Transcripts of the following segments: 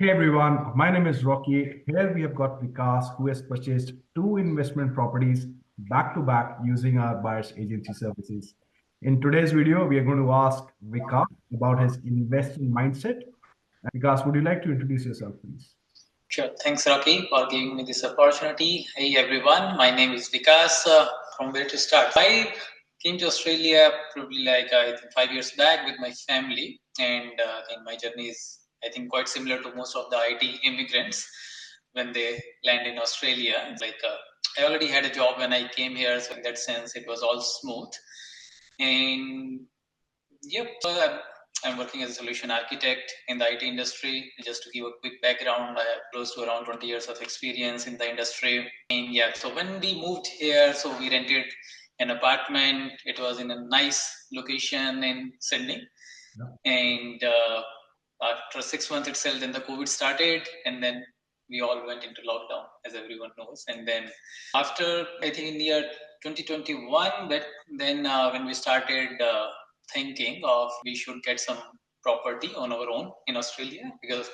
Hey everyone, my name is Rocky. Here we have got Vikas, who has purchased two investment properties back to back using our buyer's agency services. In today's video, we are going to ask Vikas about his investing mindset. Vikas, would you like to introduce yourself, please? Sure. Thanks, Rocky, for giving me this opportunity. Hey, everyone. My name is Vikas. From where to start? I came to Australia probably I think 5 years back with my family, and my journey is I think quite similar to most of the IT immigrants when they land in Australia. I already had a job when I came here, so in that sense, it was all smooth. And yep, I'm working as a solution architect in the IT industry. Just to give a quick background, I have close to around 20 years of experience in the industry. And yeah, so when we moved here, so we rented an apartment. It was in a nice location in Sydney. Yeah. And after 6 months itself, then the COVID started, and then we all went into lockdown, as everyone knows. And then after, I think in the year 2021, when we started thinking of we should get some property on our own in Australia, because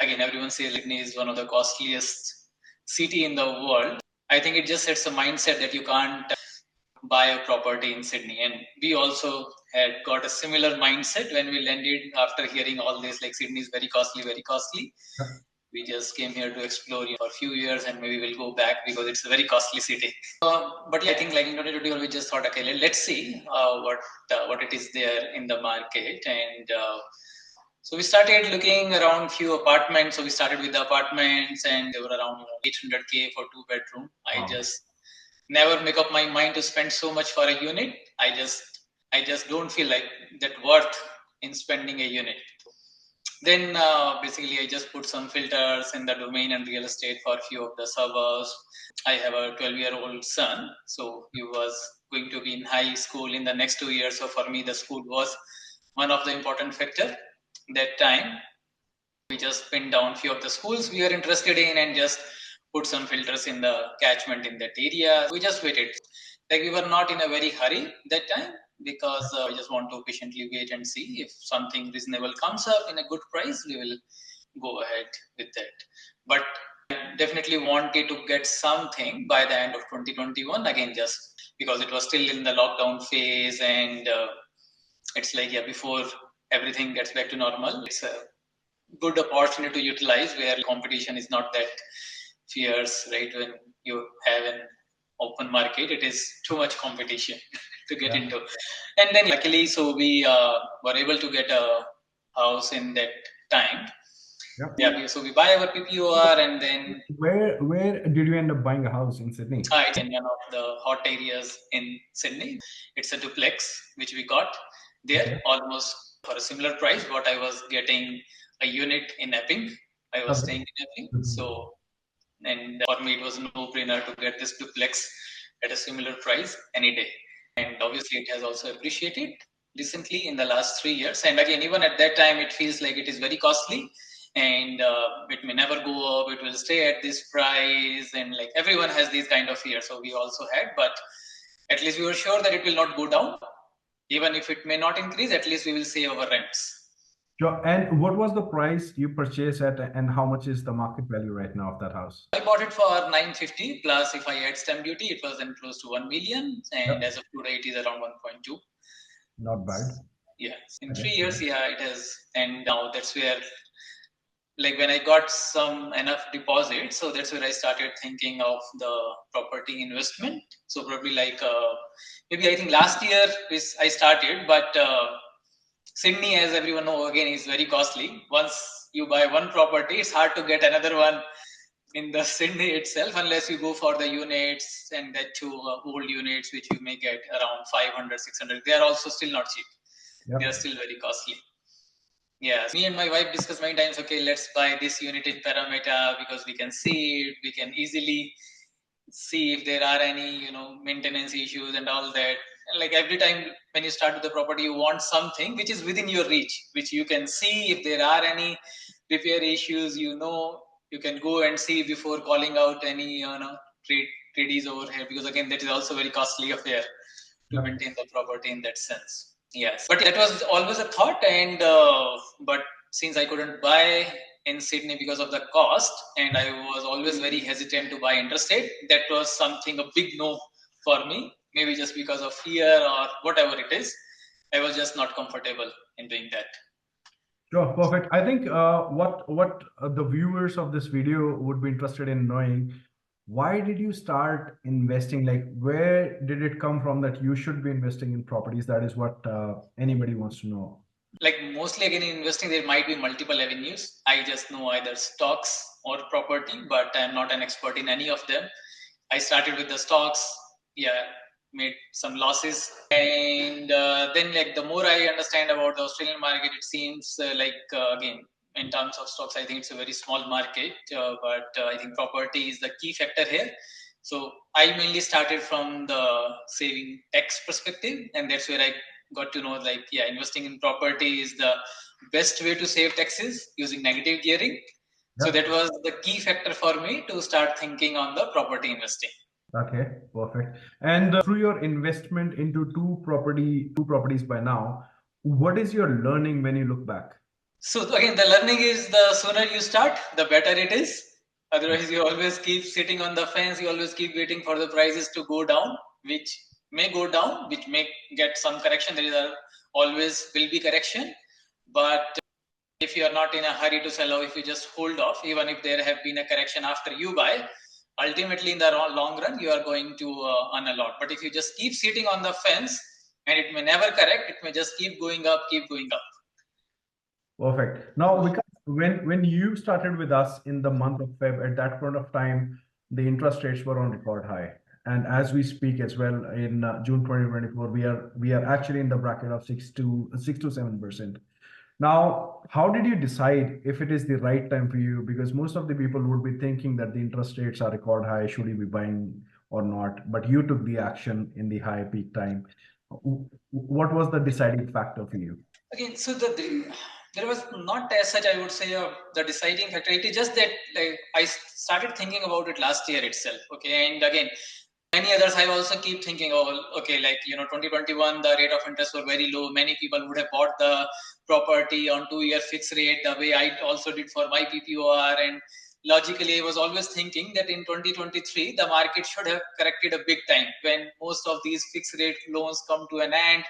again, everyone says Sydney is one of the costliest city in the world. I think it just sets a mindset that you can't buy a property in Sydney. And we also had got a similar mindset when we landed after hearing all this, like Sydney is very costly, very costly. We just came here to explore for a few years, and maybe we'll go back because it's a very costly city. But yeah, I think like in 2020, we just thought, okay, let's see what it is there in the market. And so we started looking around few apartments. So we started with the apartments, and they were around 800K for 2 bedroom. I just never make up my mind to spend so much for a unit. I just don't feel like that worth in spending a unit. Then basically I just put some filters in the domain and real estate for a few of the suburbs. I have a 12-year-old son, so he was going to be in high school in the next 2 years. So for me, the school was one of the important factor that time. We just pinned down a few of the schools we are interested in and just put some filters in the catchment in that area. We just waited. Like we were not in a very hurry that time, because we just want to patiently wait and see if something reasonable comes up in a good price, we will go ahead with that. But I definitely wanted to get something by the end of 2021, again, just because it was still in the lockdown phase, and it's like, yeah, before everything gets back to normal, it's a good opportunity to utilize where competition is not that fierce, right? When you have an open market, it is too much competition to get into. And then luckily, so we were able to get a house in that time. Yeah, so we buy our PPOR, and then Where did you end up buying a house in Sydney? It's in one of the hot areas in Sydney. It's a duplex which we got there, almost for a similar price what I was getting a unit in Epping. I was staying in Epping. So, and for me it was a no-brainer to get this duplex at a similar price any day. And obviously it has also appreciated recently in the last 3 years. And again, even at that time, it feels like it is very costly, and it may never go up, it will stay at this price, and like everyone has these kind of fears. So we also had, but at least we were sure that it will not go down. Even if it may not increase, at least we will save our rents. Sure. And what was the price you purchased at, and how much is the market value right now of that house? I bought it for 950 plus if I add stamp duty, it was then close to 1 million, and as of today it is around 1.2. Not bad. Yeah, in 3 years, yeah, it has. And now that's where, like when I got some enough deposit, so that's where I started thinking of the property investment. So probably maybe I think last year I started, but Sydney, as everyone know, again is very costly. Once you buy one property, it's hard to get another one in the Sydney itself, unless you go for the units, and that too old units which you may get around 500, 600. They are also still not cheap. Yep. They are still very costly. Yes, me and my wife discussed many times, okay, let's buy this unit in Parramatta because we can see it, we can easily see if there are any, maintenance issues and all that. And like every time when you start with the property, you want something which is within your reach, which you can see if there are any repair issues, you can go and see before calling out any, tradies over here, because again, that is also very costly affair to maintain the property in that sense. Yes, but that was always a thought, and but since I couldn't buy in Sydney because of the cost, and I was always very hesitant to buy interstate. That was something a big no for me. Maybe just because of fear or whatever it is, I was just not comfortable in doing that. Sure, perfect. I think what the viewers of this video would be interested in knowing, why did you start investing? Like, where did it come from that you should be investing in properties? That is what anybody wants to know. Like mostly again in investing, there might be multiple avenues. I just know either stocks or property, but I'm not an expert in any of them. I started with the stocks, yeah, made some losses, and then like the more I understand about the Australian market, it seems again in terms of stocks, I think it's a very small market, but I think property is the key factor here. So I mainly started from the saving tax perspective, and that's where I got to know like yeah, investing in property is the best way to save taxes using negative gearing. So Yep. that was the key factor for me to start thinking on the property investing. Okay, perfect. And through your investment into two properties by now, what is your learning when you look back? So again, the learning is the sooner you start, the better it is. Otherwise, you always keep sitting on the fence. You always keep waiting for the prices to go down, which may go down, which may get some correction. Always will be correction, but if you are not in a hurry to sell, or if you just hold off, even if there have been a correction after you buy, ultimately in the long run you are going to earn a lot. But if you just keep sitting on the fence, and it may never correct, it may just keep going up, keep going up. Perfect. Now, because when you started with us in the month of Feb, at that point of time, the interest rates were on record high. And as we speak as well, in June 2024, we are actually in the bracket of 6 to 7%. Now, how did you decide if it is the right time for you? Because most of the people would be thinking that the interest rates are record high, should you be buying or not? But you took the action in the high peak time. What was the deciding factor for you? Again, so there was not as such, I would say, the deciding factor. It is just that like I started thinking about it last year itself. Okay, and again, many others I also keep thinking, oh, okay, like 2021, the rate of interest were very low. Many people would have bought the property on 2-year fixed rate, the way I also did for my PPOR. And logically, I was always thinking that in 2023, the market should have corrected a big time when most of these fixed rate loans come to an end.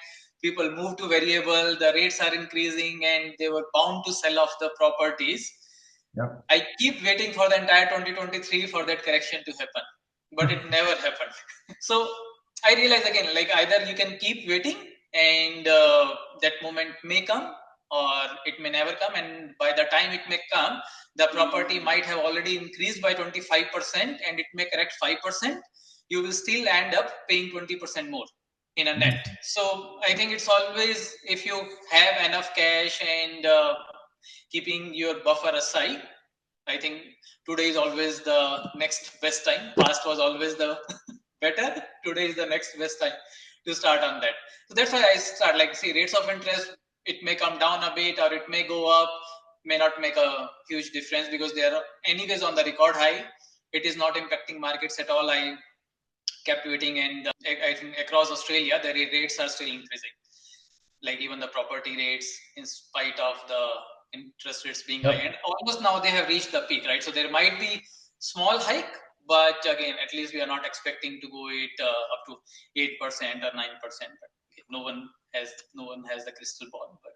People move to variable, the rates are increasing, and they were bound to sell off the properties. Yeah. I keep waiting for the entire 2023 for that correction to happen, but it never happened. So I realize again, like either you can keep waiting and that moment may come, or it may never come. And by the time it may come, the property might have already increased by 25% and it may correct 5%. You will still end up paying 20% more in a net. So I think it's always, if you have enough cash and keeping your buffer aside, I think today is always the next best time. Past was always the better. Today is the next best time to start on that. So that's why I start like, see, rates of interest, it may come down a bit or it may go up, may not make a huge difference because they are anyways on the record high. It is not impacting markets at all. I kept waiting, and I think across Australia, the rates are still increasing. Like even the property rates, in spite of the interest rates being high, Yep. and almost now they have reached the peak, right? So there might be small hike, but again, at least we are not expecting to go it up to 8% or 9%. But no one has the crystal ball, but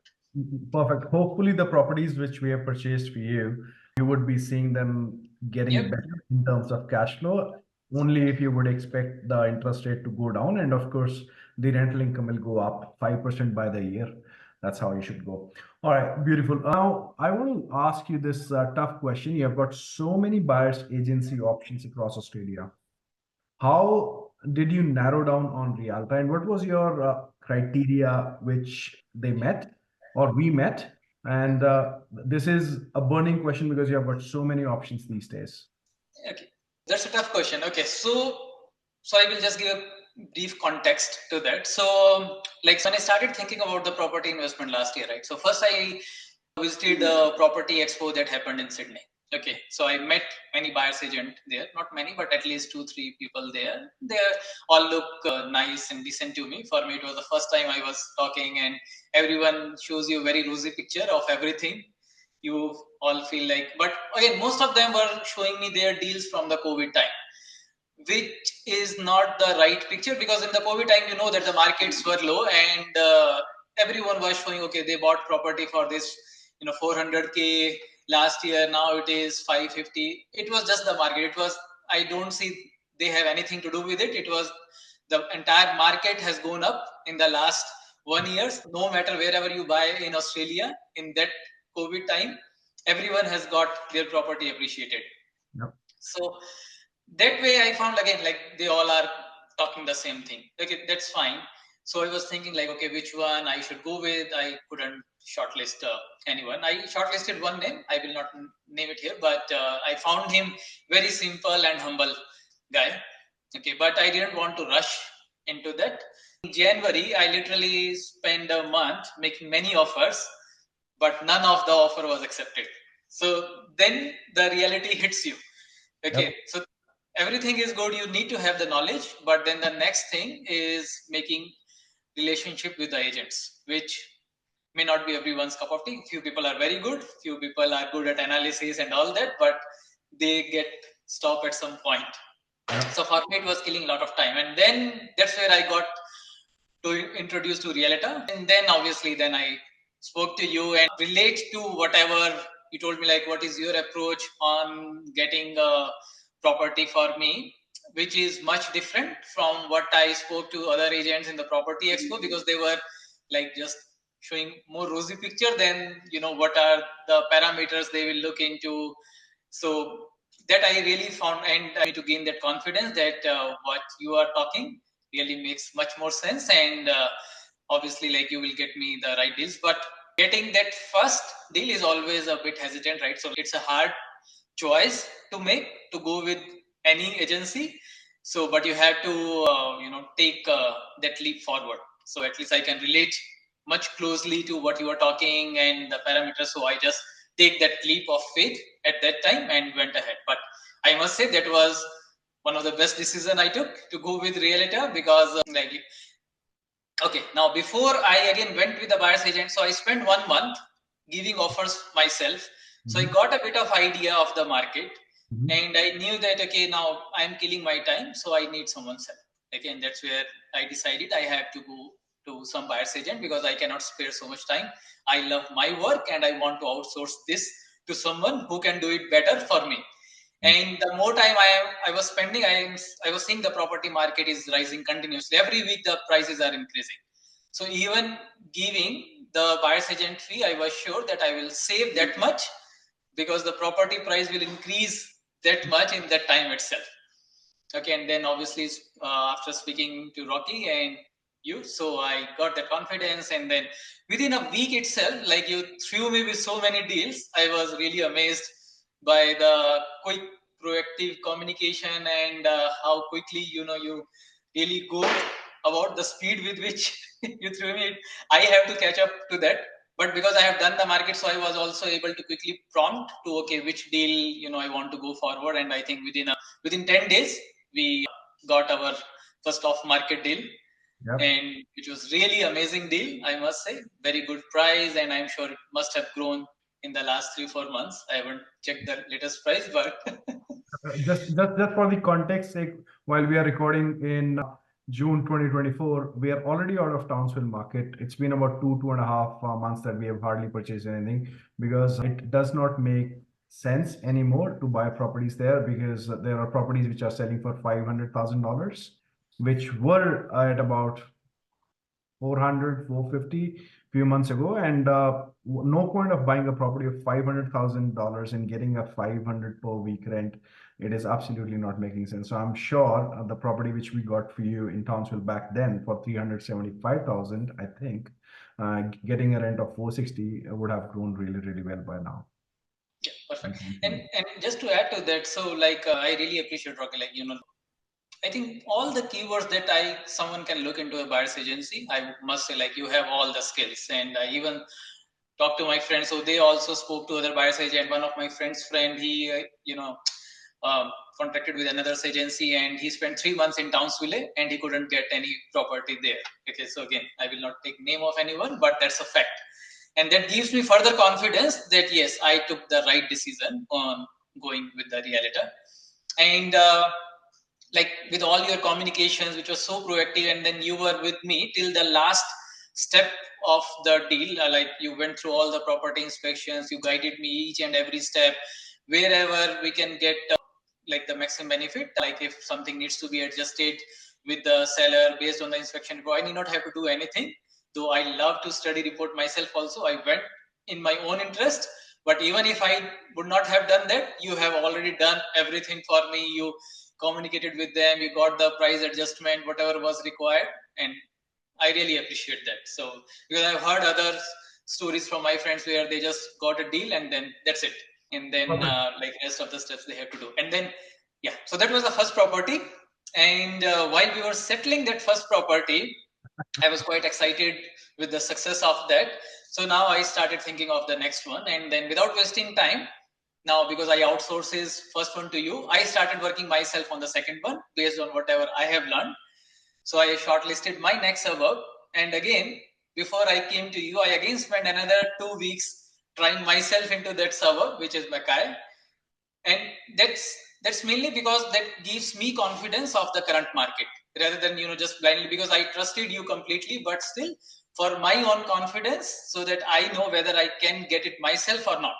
Perfect. Hopefully, the properties which we have purchased for you would be seeing them getting yep. better in terms of cash flow, only if you would expect the interest rate to go down. And of course, the rental income will go up 5% by the year. That's how you should go. All right, beautiful. Now, I want to ask you this tough question. You have got so many buyers agency options across Australia. How did you narrow down on Rialta, and what was your criteria which they met or we met? And this is a burning question because you have got so many options these days. Okay, that's a tough question. Okay, so I will just give a brief context to that. So like when I started thinking about the property investment last year, right? So first I visited the property expo that happened in Sydney. Okay, so I met many buyers agent there, not many, but at least 2-3 people there. They all look nice and decent to me. For me, it was the first time I was talking, and everyone shows you a very rosy picture of everything. You all feel like, but again, most of them were showing me their deals from the COVID time, which is not the right picture, because in the COVID time, you know that the markets were low, and everyone was showing, okay, they bought property for this, 400K last year, now it is 550. It was just the market. It was, I don't see they have anything to do with it. It was the entire market has gone up in the last 1 year. No matter wherever you buy in Australia in that COVID time, everyone has got their property appreciated. Yep. So that way I found, again, like they all are talking the same thing. Okay, that's fine. So I was thinking like, okay, which one I should go with. I couldn't shortlist anyone. I shortlisted one name. I will not name it here, but I found him very simple and humble guy. Okay, but I didn't want to rush into that. In January, I literally spent a month making many offers, but none of the offer was accepted. So then the reality hits you. Okay, Yep. so everything is good. You need to have the knowledge, but then the next thing is making relationship with the agents, which may not be everyone's cup of tea. Few people are very good, few people are good at analysis and all that, but they get stopped at some point. Yep. So for me, it was killing a lot of time, and then that's where I got to introduce to Realtor. And then obviously then I spoke to you and relate to whatever you told me, like what is your approach on getting a property for me, which is much different from what I spoke to other agents in the property expo, because they were like just showing more rosy picture than what are the parameters they will look into. So that I really found, and to gain that confidence that what you are talking really makes much more sense, and obviously like you will get me the right deals. But getting that first deal is always a bit hesitant, right? So it's a hard choice to make, to go with any agency. So but you have to take that leap forward. So at least I can relate much closely to what you are talking and the parameters. So I just take that leap of faith at that time and went ahead. But I must say that was one of the best decision I took, to go with Realtor, because like, okay, now before I again went with the buyer's agent, so I spent 1 month giving offers myself. So I Mhm. got a bit of idea of the market, Mhm. and I knew that, okay, now I'm killing my time, so I need someone else. Again, that's where I decided I have to go to some buyer's agent, because I cannot spare so much time. I love my work and I want to outsource this to someone who can do it better for me. And the more time I was spending, I was seeing the property market is rising continuously. Every week the prices are increasing. So even giving the buyer's agent fee, I was sure that I will save that much, because the property price will increase that much in that time itself. Okay, and then obviously after speaking to Rocky and you, so I got that confidence, and then within a week itself, like you threw me with so many deals, I was really amazed by the quick proactive communication, and how quickly you really go about the speed with which you threw me. I have to catch up to that, but because I have done the market, so I was also able to quickly prompt to, okay, which deal I want to go forward. And I think within 10 days we got our first off market deal, Yep. and it was really amazing deal, I must say. Very good price, and I'm sure it must have grown in the last 3-4 months. I haven't checked the latest price, but Just for the context sake, while we are recording in June 2024, we are already out of Townsville market. It's been about 2.5 months that we have hardly purchased anything, because it does not make sense anymore to buy properties there, because there are properties which are selling for $500,000, which were at about 400, 450 few months ago, and no point of buying a property of $500,000 and getting a 500 per week rent. It is absolutely not making sense. So I'm sure the property which we got for you in Townsville back then for 375,000, I think, getting a rent of 460 would have grown really, really well by now. yeah, perfect. And Unfortunately. and just to add to that, so like I really appreciate Rocky, like I think all the keywords that someone can look into a buyer's agency, I must say, like you have all the skills. And I even talked to my friends, so they also spoke to other buyer's agent. One of my friend's friend, he contracted with another agency, and he spent 3 months in Townsville and he couldn't get any property there. Okay, so again, I will not take name of anyone, but that's a fact. And that gives me further confidence that yes, I took the right decision on going with the realtor. And like with all your communications, which was so proactive, and then you were with me till the last step of the deal. Like you went through all the property inspections, you guided me each and every step, wherever we can get like the maximum benefit. Like if something needs to be adjusted with the seller based on the inspection report, I need not have to do anything. Though I love to study report myself also, I went in my own interest. But even if I would not have done that, you have already done everything for me. You communicated with them, you got the price adjustment, whatever was required, and I really appreciate that. So because I've heard other stories from my friends where they just got a deal and then that's it, and then like rest of the steps they have to do, and then yeah. So that was the first property, and while we were settling that first property, I was quite excited with the success of that. So now I started thinking of the next one, and then without wasting time, now because I outsources first one to you, I started working myself on the second one based on whatever I have learned. So I shortlisted my next suburb, and again, before I came to you, I again spent another 2 weeks trying myself into that suburb, which is Mackay, and that's mainly because that gives me confidence of the current market rather than just blindly, because I trusted you completely, but still for my own confidence, so that I know whether I can get it myself or not.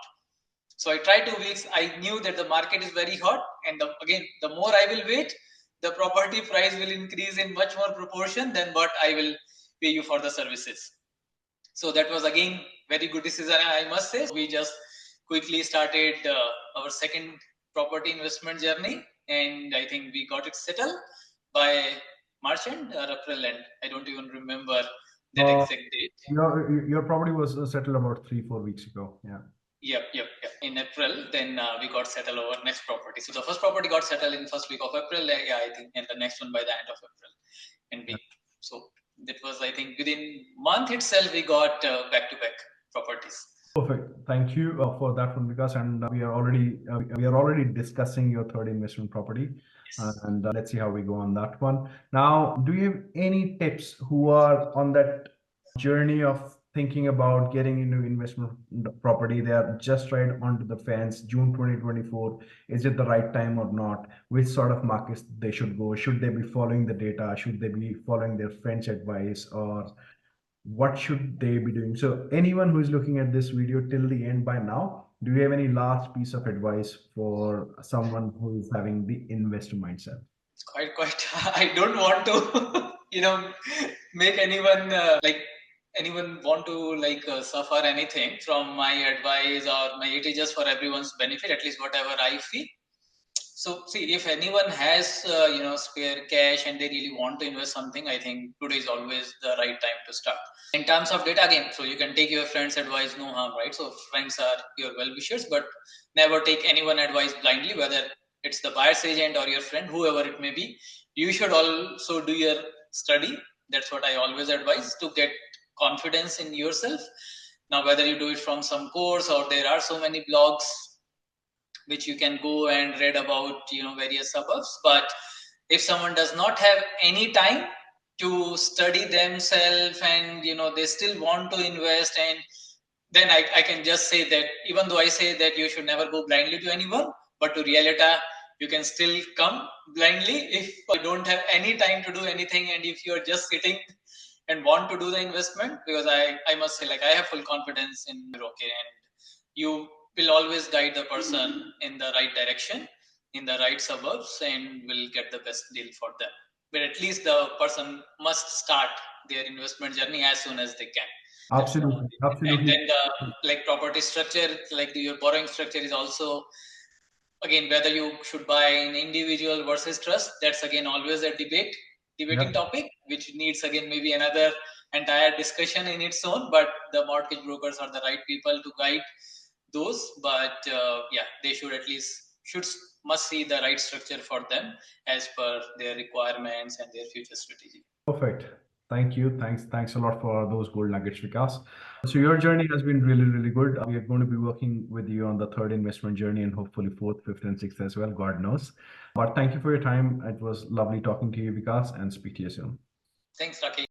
So I tried 2 weeks. I knew that the market is very hot, and again, the more I will wait, the property price will increase in much more proportion than what I will pay you for the services. So that was again very good decision, I must say. We just quickly started our second property investment journey, and I think we got it settled by March end or April end. I don't even remember that exact date. Your property was settled about 3-4 weeks ago. Yeah. Yep. In April, then we got settled our next property. So the first property got settled in first week of April. Yeah, I think, and the next one by the end of April. And so that was, I think, within month itself we got back-to-back properties. Perfect. Thank you for that one, Vikas. And we are already discussing your third investment property, and let's see how we go on that one. Now, do you have any tips who are on that journey of thinking about getting into investment property? They are just right onto the fence. June 2024, is it the right time or not? Which sort of markets they should go? Should they be following the data? Should they be following their friends' advice, or what should they be doing? So anyone who is looking at this video till the end by now, do you have any last piece of advice for someone who is having the investor mindset? It's quite I don't want to make anyone like anyone want to suffer anything from my advice, or it is just for everyone's benefit, at least whatever I feel. So see, if anyone has spare cash and they really want to invest something, I think today is always the right time to start. In terms of data, again, so you can take your friend's advice, no harm, right? So friends are your well-wishers, but never take anyone advice blindly, whether it's the buyer's agent or your friend, whoever it may be. You should also do your study. That's what I always advise, to get confidence in yourself. Now, whether you do it from some course, or there are so many blogs which you can go and read about various suburbs, but if someone does not have any time to study themselves, and they still want to invest, and then I can just say that, even though I say that you should never go blindly to anyone, but to realtor you can still come blindly if you don't have any time to do anything, and if you're just sitting and want to do the investment. Because I must say, like, I have full confidence in okay, and you will always guide the person in the right direction, in the right suburbs, and will get the best deal for them. But at least the person must start their investment journey as soon as they can. Absolutely. And then the property structure, your borrowing structure is also, again, whether you should buy an individual versus trust, that's again always a debating topic, which needs again maybe another entire discussion in its own. But the mortgage brokers are the right people to guide those. But they should at least must see the right structure for them as per their requirements and their future strategy. Perfect. Thank you. Thanks a lot for those gold nuggets, Vikas. So your journey has been really, really good. We are going to be working with you on the third investment journey, and hopefully fourth, fifth, and sixth as well. God knows. But thank you for your time. It was lovely talking to you, Vikas, and speak to you soon. Thanks, Rakesh.